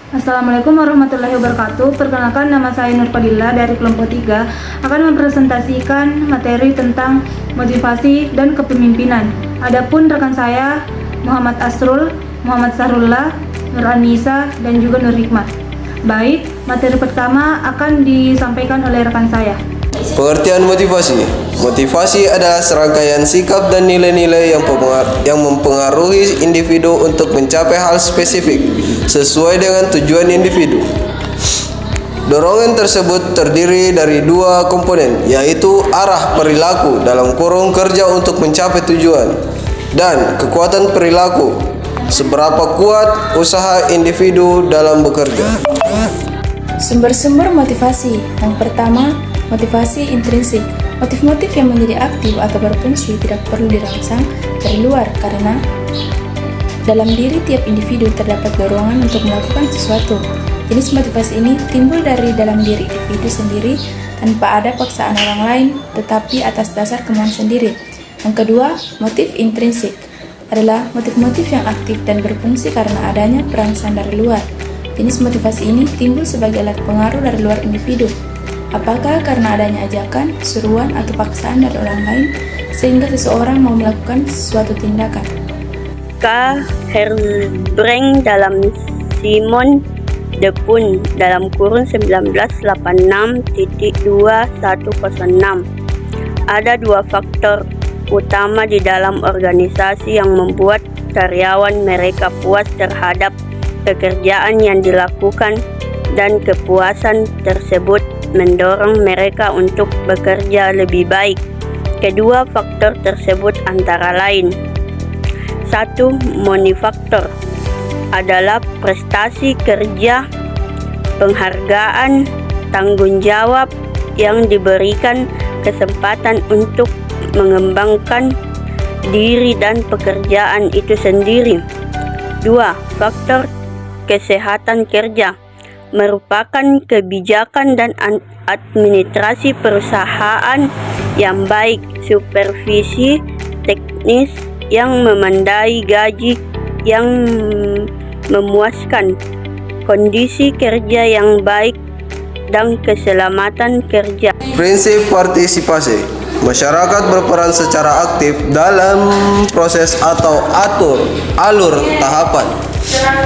Assalamualaikum warahmatullahi wabarakatuh. Perkenalkan, nama saya Nur Fadila dari kelompok 3 akan mempresentasikan materi tentang motivasi dan kepemimpinan. Adapun rekan saya Muhammad Asrul, Muhammad Sahrullah, Nur Anissa, dan juga Nur Hikmah. Baik, materi pertama akan disampaikan oleh rekan saya. Pengertian motivasi. Motivasi adalah serangkaian sikap dan nilai-nilai yang mempengaruhi individu untuk mencapai hal spesifik sesuai dengan tujuan individu. Dorongan tersebut terdiri dari dua komponen, yaitu arah perilaku (kerja untuk mencapai tujuan) dan kekuatan perilaku, seberapa kuat usaha individu dalam bekerja. Sumber-sumber motivasi. Yang pertama, motivasi intrinsik. Motif-motif yang menjadi aktif atau berfungsi tidak perlu dirangsang dari luar karena dalam diri tiap individu terdapat dorongan untuk melakukan sesuatu. Jenis motivasi ini timbul dari dalam diri individu sendiri tanpa ada paksaan orang lain, tetapi atas dasar kemauan sendiri. Yang kedua, motif intrinsik adalah motif-motif yang aktif dan berfungsi karena adanya perangsang dari luar. Jenis motivasi ini timbul sebagai alat pengaruh dari luar individu. Apakah karena adanya ajakan, seruan, atau paksaan dari orang lain sehingga seseorang mau melakukan suatu tindakan? K. Herbrand dalam Simon de Pont (1986.2106). Ada dua faktor utama di dalam organisasi yang membuat karyawan mereka puas terhadap pekerjaan yang dilakukan, dan kepuasan tersebut mendorong mereka untuk bekerja lebih baik. Kedua faktor tersebut antara lain: 1. Manufaktur adalah prestasi kerja, penghargaan, tanggung jawab yang diberikan kesempatan untuk mengembangkan diri dan pekerjaan itu sendiri. 2. Faktor kesehatan kerja merupakan kebijakan dan administrasi perusahaan yang baik, supervisi teknis yang memandai, gaji yang memuaskan, kondisi kerja yang baik, dan keselamatan kerja. Prinsip partisipasi. Masyarakat berperan secara aktif dalam proses atau alur tahapan,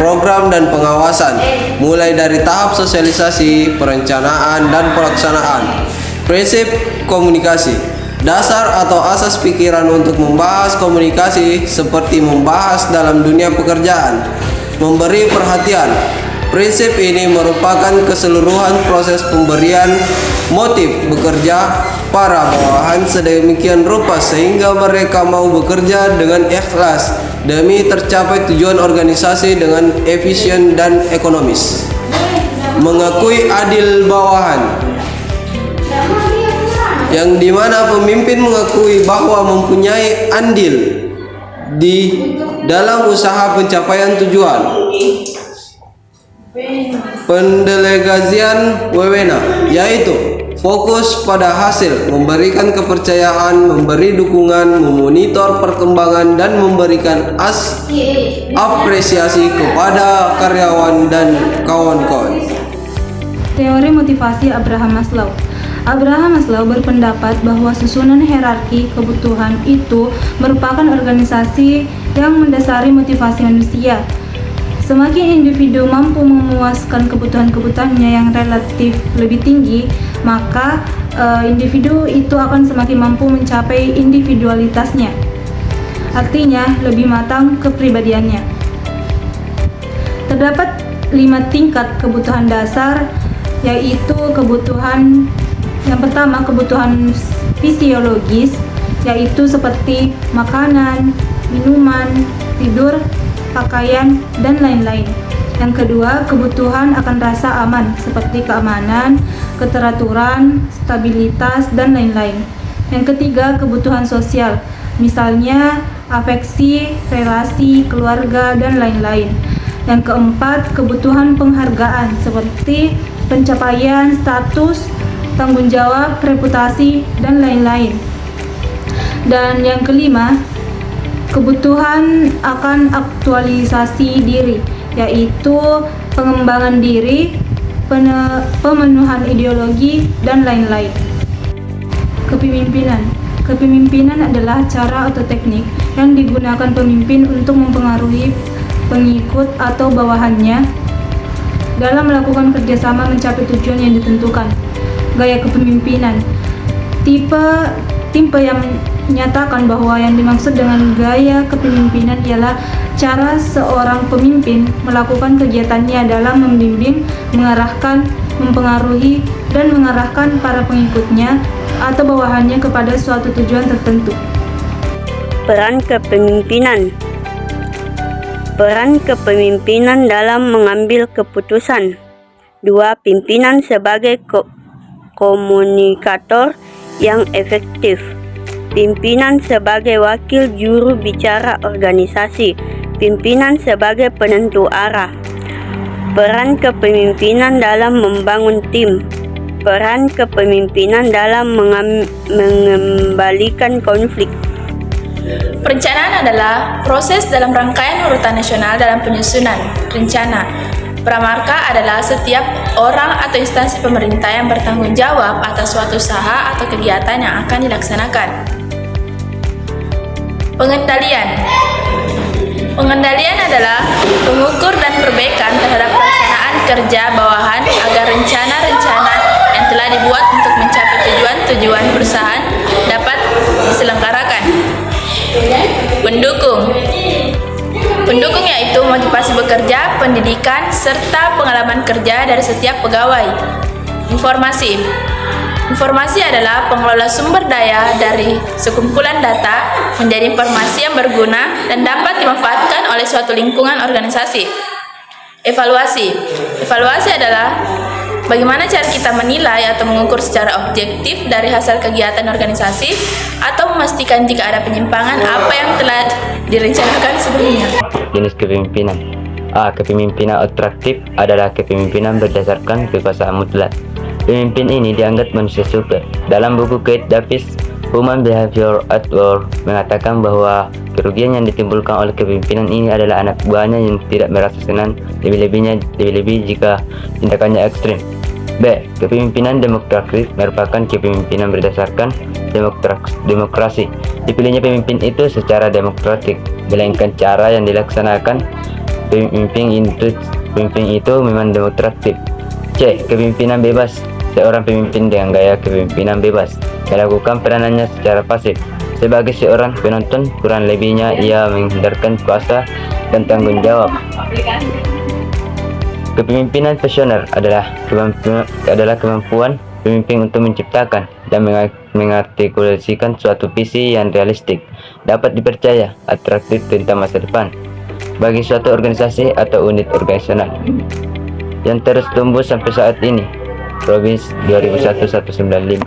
program dan pengawasan, mulai dari tahap sosialisasi, perencanaan, dan pelaksanaan. Prinsip komunikasi. Dasar atau asas pikiran untuk membahas komunikasi seperti membahas dalam dunia pekerjaan. Memberi perhatian. Prinsip ini merupakan keseluruhan proses pemberian motif bekerja para bawahan sedemikian rupa sehingga mereka mau bekerja dengan ikhlas demi tercapai tujuan organisasi dengan efisien dan ekonomis. Mengakui adil bawahan, yang dimana pemimpin mengakui bahwa mempunyai andil di dalam usaha pencapaian tujuan. Pendelegasian wewenang, yaitu fokus pada hasil, memberikan kepercayaan, memberi dukungan, memonitor perkembangan, dan memberikan apresiasi kepada karyawan dan kawan-kawan. Teori motivasi Abraham Maslow. Abraham Maslow berpendapat bahwa susunan hierarki kebutuhan itu merupakan organisasi yang mendasari motivasi manusia. Semakin individu mampu memuaskan kebutuhan-kebutuhannya yang relatif lebih tinggi, maka individu itu akan semakin mampu mencapai individualitasnya. Artinya, lebih matang kepribadiannya. Terdapat 5 tingkat kebutuhan dasar, yaitu kebutuhan yang pertama, kebutuhan fisiologis, yaitu seperti makanan, minuman, tidur, pakaian, dan lain-lain. Yang kedua, kebutuhan akan rasa aman seperti keamanan, keteraturan, stabilitas, dan lain-lain. Yang ketiga, kebutuhan sosial, misalnya afeksi, relasi, keluarga, dan lain-lain. Yang keempat, kebutuhan penghargaan seperti pencapaian, status, tanggung jawab, reputasi, dan lain-lain. Dan yang kelima, kebutuhan akan aktualisasi diri, yaitu pengembangan diri, pemenuhan ideologi, dan lain-lain. Kepemimpinan. Kepemimpinan adalah cara atau teknik yang digunakan pemimpin untuk mempengaruhi pengikut atau bawahannya dalam melakukan kerjasama mencapai tujuan yang ditentukan. Gaya kepemimpinan. Tipe yang menyatakan bahwa yang dimaksud dengan gaya kepemimpinan ialah cara seorang pemimpin melakukan kegiatannya dalam membimbing, mengarahkan, mempengaruhi, dan mengarahkan para pengikutnya atau bawahannya kepada suatu tujuan tertentu. Peran kepemimpinan. Peran kepemimpinan dalam mengambil keputusan. 2. Pimpinan sebagai komunikator yang efektif. Pimpinan sebagai wakil juru bicara organisasi. Pimpinan sebagai penentu arah. Peran kepemimpinan dalam membangun tim. Peran kepemimpinan dalam mengembalikan konflik. Perencanaan adalah proses dalam rangkaian urutan nasional dalam penyusunan rencana. Pramarka adalah setiap orang atau instansi pemerintah yang bertanggung jawab atas suatu usaha atau kegiatan yang akan dilaksanakan. Pengendalian. Pengendalian adalah mengukur dan perbaikan terhadap pelaksanaan kerja bawahan agar rencana-rencana yang telah dibuat untuk mencapai tujuan-tujuan perusahaan dapat diselenggarakan. Pendukung yaitu motivasi bekerja, pendidikan, serta pengalaman kerja dari setiap pegawai. Informasi adalah pengelola sumber daya dari sekumpulan data menjadi informasi yang berguna dan dapat dimanfaatkan oleh suatu lingkungan organisasi. Evaluasi adalah bagaimana cara kita menilai atau mengukur secara objektif dari hasil kegiatan organisasi atau memastikan jika ada penyimpangan apa yang telah direncanakan sebelumnya. Jenis kepemimpinan. A. Kepemimpinan atraktif adalah kepemimpinan berdasarkan kekuasaan mutlak. Pemimpin ini dianggap manusia super. Dalam buku Keith Davis, Human Behavior at War mengatakan bahwa kerugian yang ditimbulkan oleh kepemimpinan ini adalah anak buahnya yang tidak merasa senang, lebih-lebih jika tindakannya ekstrim. B. Kepemimpinan demokratis merupakan kepemimpinan berdasarkan demokrasi. Dipilihnya pemimpin itu secara demokratik, melainkan cara yang dilaksanakan pemimpin itu memang demokratik. C. Kepemimpinan bebas. Seorang pemimpin dengan gaya kepemimpinan bebas melakukan peranannya secara pasif. Sebagai seorang penonton, kurang lebihnya ia menghindarkan kuasa dan tanggung jawab. Kepemimpinan visioner adalah kemampuan pemimpin untuk menciptakan dan mengartikulasikan suatu visi yang realistik, dapat dipercaya, atraktif tentang masa depan bagi suatu organisasi atau unit organisasional yang terus tumbuh sampai saat ini. Robbins 2001-195.